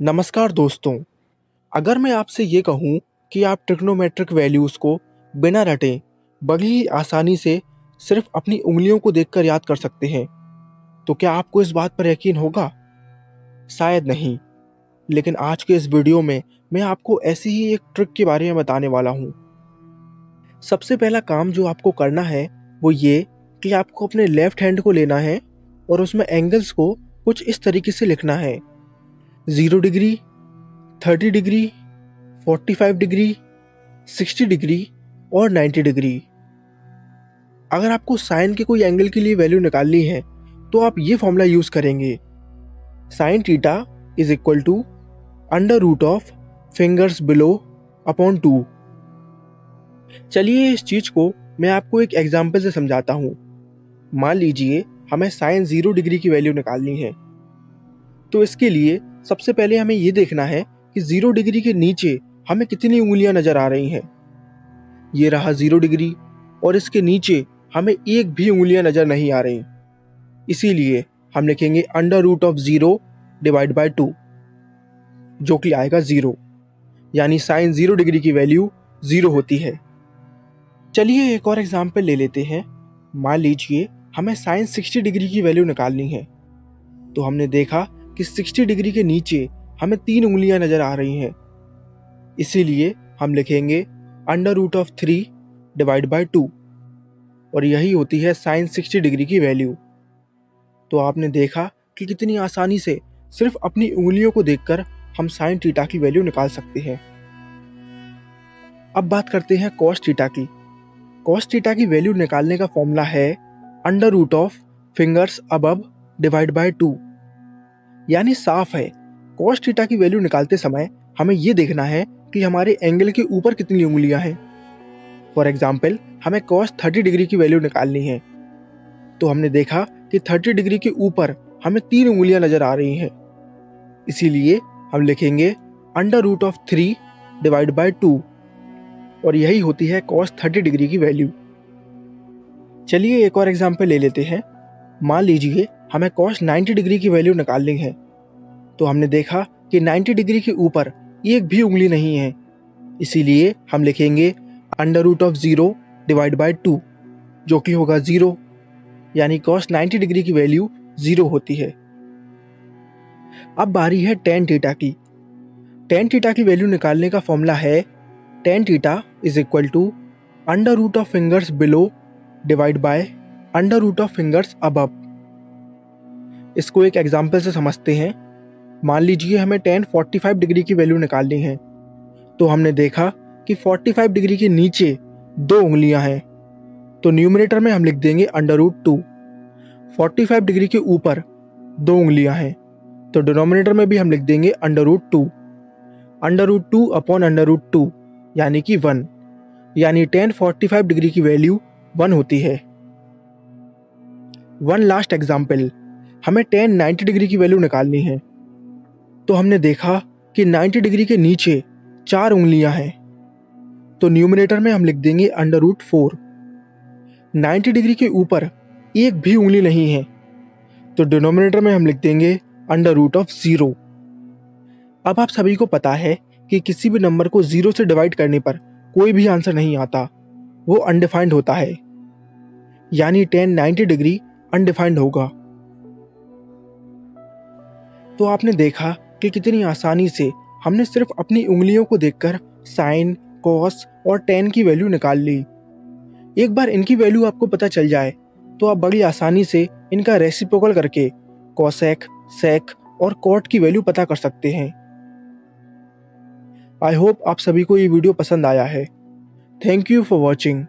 नमस्कार दोस्तों। अगर मैं आपसे ये कहूँ कि आप ट्रिग्नोमेट्रिक वैल्यूज़ को बिना रटे बड़ी ही आसानी से सिर्फ अपनी उंगलियों को देखकर याद कर सकते हैं, तो क्या आपको इस बात पर यकीन होगा? शायद नहीं। लेकिन आज के इस वीडियो में मैं आपको ऐसी ही एक ट्रिक के बारे में बताने वाला हूँ। सबसे पहला काम जो आपको करना है वो ये कि आपको अपने लेफ्ट हैंड को लेना है और उसमें एंगल्स को कुछ इस तरीके से लिखना है: 0 डिग्री, 30 डिग्री, 45 डिग्री, 60 डिग्री और 90 डिग्री। अगर आपको साइन के कोई एंगल के लिए वैल्यू निकालनी है तो आप ये फॉर्मूला यूज करेंगे: sine theta is equal to under root of fingers below upon 2। चलिए इस चीज को मैं आपको एक एग्जाम्पल से समझाता हूँ। मान लीजिए हमें साइन 0 डिग्री की वैल्यू निकालनी है, तो इसके लिए सबसे पहले हमें ये देखना है कि 0 डिग्री के नीचे हमें कितनी उंगलियां नजर आ रही हैं। ये रहा 0 डिग्री और इसके नीचे हमें एक भी उंगलियां नजर नहीं आ रही। इसीलिए हम लिखेंगे under root of 0 divide by 2, जो कि आएगा 0, यानी साइन 0 डिग्री की वैल्यू 0 होती है। चलिए एक और एग्जाम्पल ले लेते हैं। मान लीजिए हमें साइन 60 डिग्री की वैल्यू निकालनी है, तो हमने देखा कि 60 डिग्री के नीचे हमें 3 उंगलियां नजर आ रही हैं। इसीलिए हम लिखेंगे under root of 3 divide by 2, और यही होती है साइन 60 डिग्री की वैल्यू। तो आपने देखा कि कितनी आसानी से सिर्फ अपनी उंगलियों को देखकर हम साइन थीटा की वैल्यू निकाल सकते हैं। अब बात करते हैं कॉस थीटा की। कॉस थीटा की वैल्यू निकालने का फॉर्मूला है under root of fingers above divide by 2। यानी साफ है, कॉस थीटा की वैल्यू निकालते समय हमें यह देखना है कि हमारे एंगल के ऊपर कितनी उंगलियां हैं। फॉर एग्जाम्पल हमें कॉस 30 डिग्री की वैल्यू निकालनी है, तो हमने देखा कि 30 डिग्री के ऊपर हमें 3 उंगलियां नजर आ रही हैं। इसीलिए हम लिखेंगे under root of 3 divide by 2, और यही होती है कॉस 30 डिग्री की वैल्यू। चलिए एक और एग्जाम्पल ले लेते हैं। मान लीजिए हमें कॉस 90 डिग्री की वैल्यू निकालनी है, तो हमने देखा कि 90 डिग्री के ऊपर एक भी उंगली नहीं है। इसीलिए हम लिखेंगे under root of 0 divide by 2, जो कि होगा 0, यानी कॉस 90 डिग्री की वैल्यू 0 होती है। अब बारी है टेन थीटा की। टेन थीटा की वैल्यू निकालने का फॉर्मूला है tan theta is equal to under root of fingers below divide by under root of fingers above. इसको एक एग्जाम्पल से समझते हैं। मान लीजिए हमें टेन 45 डिग्री की वैल्यू निकालनी है, तो हमने देखा कि 45 डिग्री के नीचे 2 उंगलियां हैं, तो न्यूमरेटर में हम लिख देंगे अंडर रूट 2। 45 डिग्री के ऊपर 2 उंगलियां हैं, तो डिनोमिनेटर में भी हम लिख देंगे under root 2। Under root 2 upon under root 2 यानी कि 1, यानी टेन 45 डिग्री की वैल्यू 1 होती है। वन लास्ट एग्जाम्पल, हमें टेन 90 डिग्री की वैल्यू निकालनी है, तो हमने देखा कि 90 डिग्री के नीचे 4 उंगलियां हैं, तो न्यूमरेटर में हम लिख देंगे अंडर रूट 4। 90 डिग्री के ऊपर एक भी उंगली नहीं है, तो डिनोमिनेटर में हम लिख देंगे अंडर रूट ऑफ 0। अब आप सभी को पता है कि किसी भी नंबर को 0 से डिवाइड करने पर कोई भी आंसर नहीं आता, वो अनडिफाइंड होता है, यानी टेन 90 डिग्री अनडिफाइंड होगा। तो आपने देखा कि कितनी आसानी से हमने सिर्फ अपनी उंगलियों को देखकर साइन, कॉस और टेन की वैल्यू निकाल ली। एक बार इनकी वैल्यू आपको पता चल जाए तो आप बड़ी आसानी से इनका रेसिप्रोकल करके कॉसेक, सेक और कॉट की वैल्यू पता कर सकते हैं। आई होप आप सभी को ये वीडियो पसंद आया है। Thank you for watching.